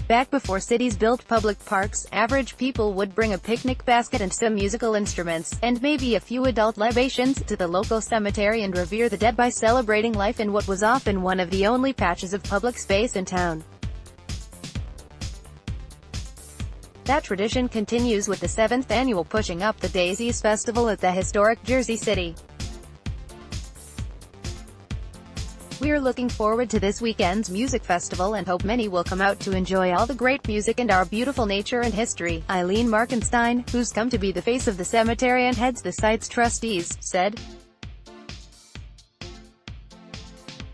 Back before cities built public parks, average people would bring a picnic basket and some musical instruments, and maybe a few adult libations, to the local cemetery and revere the dead by celebrating life in what was often one of the only patches of public space in town. That tradition continues with the 7th annual Pushing Up the Daisies festival at the historic Jersey City. We are looking forward to this weekend's music festival and hope many will come out to enjoy all the great music and our beautiful nature and history, Eileen Markenstein, who's come to be the face of the cemetery and heads the site's trustees, said.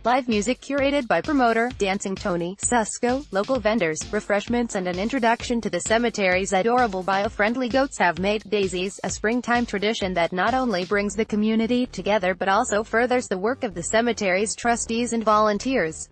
Live music curated by promoter, Dancing Tony Susko, local vendors, refreshments and an introduction to the cemetery's adorable bio-friendly goats have made Daisies a springtime tradition that not only brings the community together but also furthers the work of the cemetery's trustees and volunteers.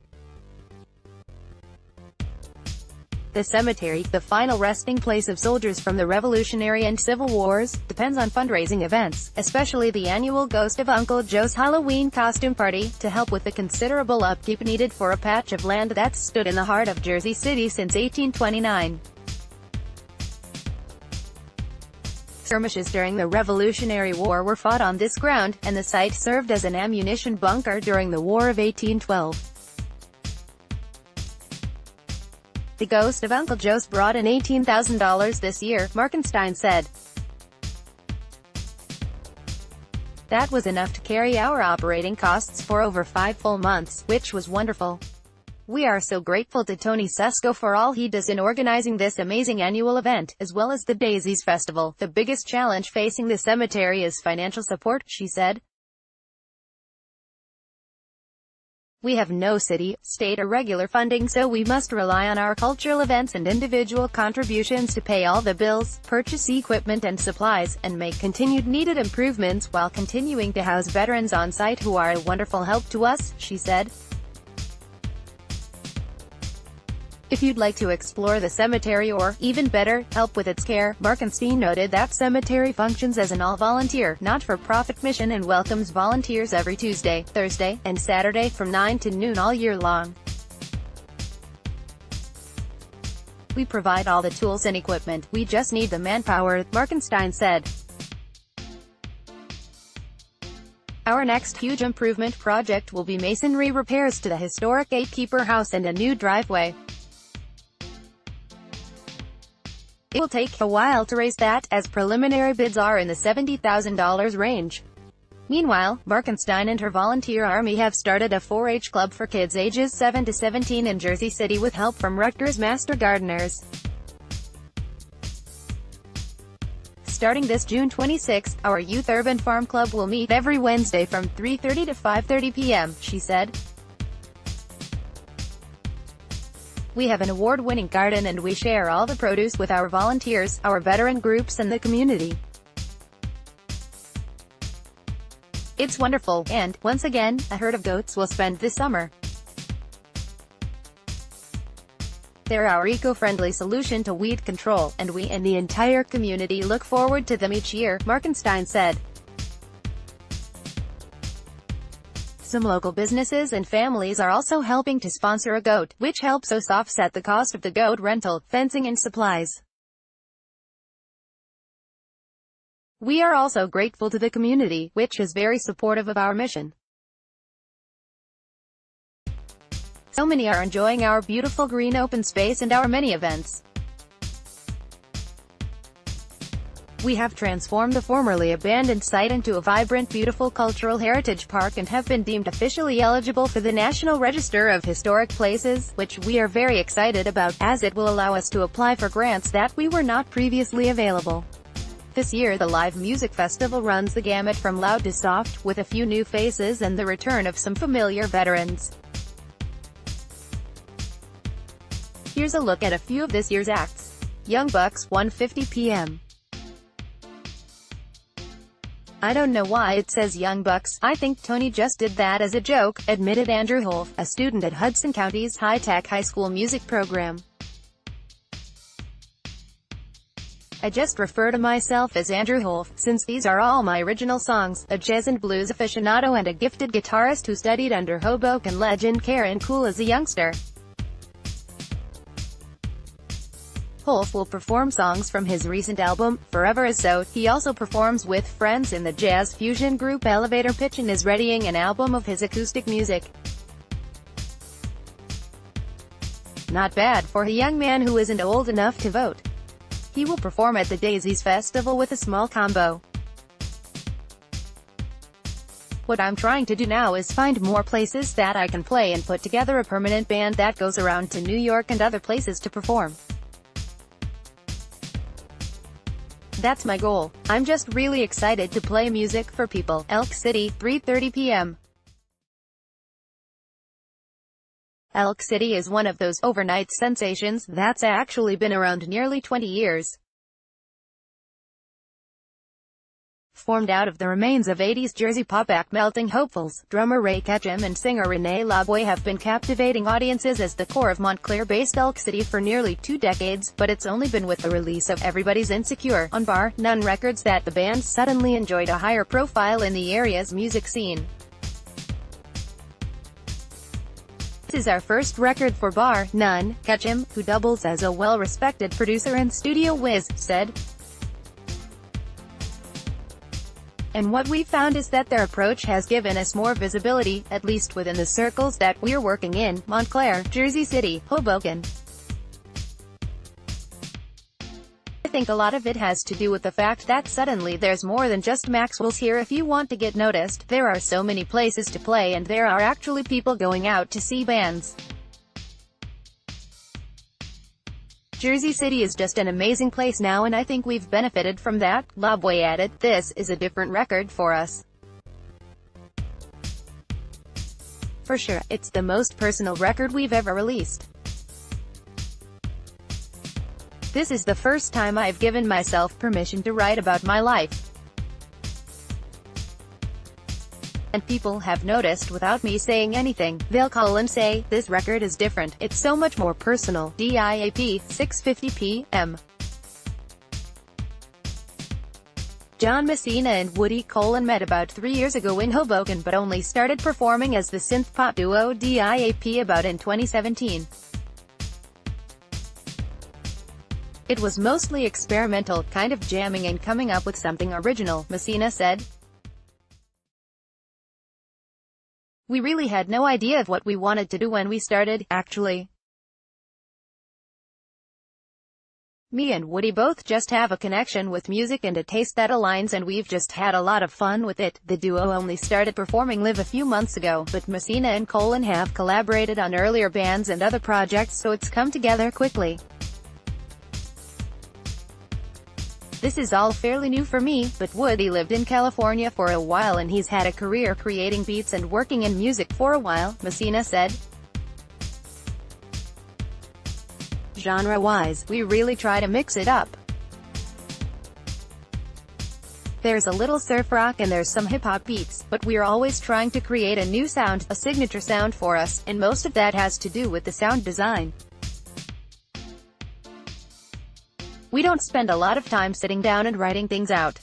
The cemetery, the final resting place of soldiers from the Revolutionary and Civil Wars, depends on fundraising events, especially the annual Ghost of Uncle Joe's Halloween costume party, to help with the considerable upkeep needed for a patch of land that's stood in the heart of Jersey City since 1829. Skirmishes during the Revolutionary War were fought on this ground, and the site served as an ammunition bunker during the War of 1812. The Ghost of Uncle Joe's brought in $18,000 this year, Markenstein said. That was enough to carry our operating costs for over 5 full months, which was wonderful. We are so grateful to Tony Susko for all he does in organizing this amazing annual event, as well as the Daisies Festival. The biggest challenge facing the cemetery is financial support, she said. We have no city, state or regular funding, so we must rely on our cultural events and individual contributions to pay all the bills, purchase equipment and supplies, and make continued needed improvements while continuing to house veterans on site who are a wonderful help to us, she said. If you'd like to explore the cemetery or, even better, help with its care, Markenstein noted that cemetery functions as an all-volunteer, not-for-profit mission and welcomes volunteers every Tuesday, Thursday, and Saturday from 9 to noon all year long. We provide all the tools and equipment, we just need the manpower, Markenstein said. Our next huge improvement project will be masonry repairs to the historic Gatekeeper House and a new driveway. It will take a while to raise that, as preliminary bids are in the $70,000 range. Meanwhile, Markenstein and her volunteer army have started a 4-H club for kids ages 7 to 17 in Jersey City with help from Rutgers Master Gardeners. Starting this June 26, our Youth Urban Farm Club will meet every Wednesday from 3:30 to 5:30 p.m., she said. We have an award-winning garden and we share all the produce with our volunteers, our veteran groups and the community. It's wonderful, and, once again, a herd of goats will spend this summer. They're our eco-friendly solution to weed control, and we and the entire community look forward to them each year, Markenstein said. Some local businesses and families are also helping to sponsor a goat, which helps us offset the cost of the goat rental, fencing and supplies. We are also grateful to the community, which is very supportive of our mission. So many are enjoying our beautiful green open space and our many events. We have transformed the formerly abandoned site into a vibrant, beautiful cultural heritage park and have been deemed officially eligible for the National Register of Historic Places, which we are very excited about, as it will allow us to apply for grants that we were not previously available. This year the live music festival runs the gamut from loud to soft, with a few new faces and the return of some familiar veterans. Here's a look at a few of this year's acts. Young Bucks, 1:50 p.m. I don't know why it says Young Bucks, I think Tony just did that as a joke, admitted Andrew Holf, a student at Hudson County's high-tech high school music program. I just refer to myself as Andrew Holf, since these are all my original songs, a jazz and blues aficionado and a gifted guitarist who studied under Hoboken legend Karen Cool as a youngster. Wolf will perform songs from his recent album, Forever Is So. He also performs with friends in the jazz fusion group Elevator Pitch and is readying an album of his acoustic music. Not bad for a young man who isn't old enough to vote. He will perform at the Daisies Festival with a small combo. What I'm trying to do now is find more places that I can play and put together a permanent band that goes around to New York and other places to perform. That's my goal. I'm just really excited to play music for people. Elk City, 3:30 p.m. Elk City is one of those overnight sensations that's actually been around nearly 20 years. Formed out of the remains of 80s Jersey pop act Melting Hopefuls, drummer Ray Ketchum and singer Renee LaBoy have been captivating audiences as the core of Montclair-based Elk City for nearly 2 decades, but it's only been with the release of Everybody's Insecure on Bar None Records that the band suddenly enjoyed a higher profile in the area's music scene. This is our first record for Bar None, Ketchum, who doubles as a well-respected producer and studio whiz, said. And what we found is that their approach has given us more visibility, at least within the circles that we're working in, Montclair, Jersey City, Hoboken. I think a lot of it has to do with the fact that suddenly there's more than just Maxwell's here if you want to get noticed. There are so many places to play and there are actually people going out to see bands. Jersey City is just an amazing place now and I think we've benefited from that, LaBoy added. This is a different record for us. For sure, it's the most personal record we've ever released. This is the first time I've given myself permission to write about my life. And people have noticed without me saying anything. They'll call and say, this record is different, it's so much more personal. DIAP, 6:50 p.m. John Messina and Woody Colin met about 3 years ago in Hoboken but only started performing as the synth-pop duo DIAP about in 2017. It was mostly experimental, kind of jamming and coming up with something original, Messina said. We really had no idea of what we wanted to do when we started, actually. Me and Woody both just have a connection with music and a taste that aligns and we've just had a lot of fun with it. The duo only started performing live a few months ago, but Messina and Colin have collaborated on earlier bands and other projects so it's come together quickly. This is all fairly new for me, but Woody lived in California for a while and he's had a career creating beats and working in music for a while, Messina said. Genre-wise, we really try to mix it up. There's a little surf rock and there's some hip-hop beats, but we're always trying to create a new sound, a signature sound for us, and most of that has to do with the sound design. We don't spend a lot of time sitting down and writing things out.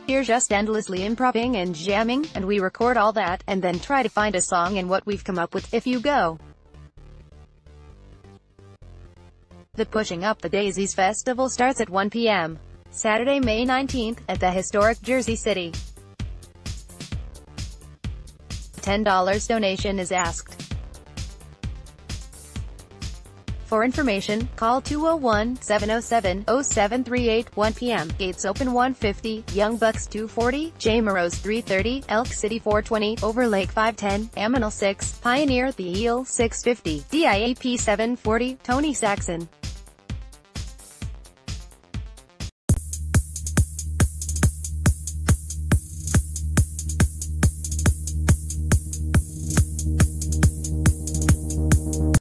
We're just endlessly improvising and jamming, and we record all that, and then try to find a song in what we've come up with. If you go. The Pushing Up the Daisies Festival starts at 1 p.m. Saturday, May 19th, at the historic Jersey City. $10 donation is asked. For information, call 201-707-0738, 1 p.m. Gates open 1:50, Young Bucks 2:40, J. Morose 3:30, Elk City 4:20, Overlake 5:10, Aminal 6, Pioneer The Eel 6:50, DIAP 7:40, Tony Saxon.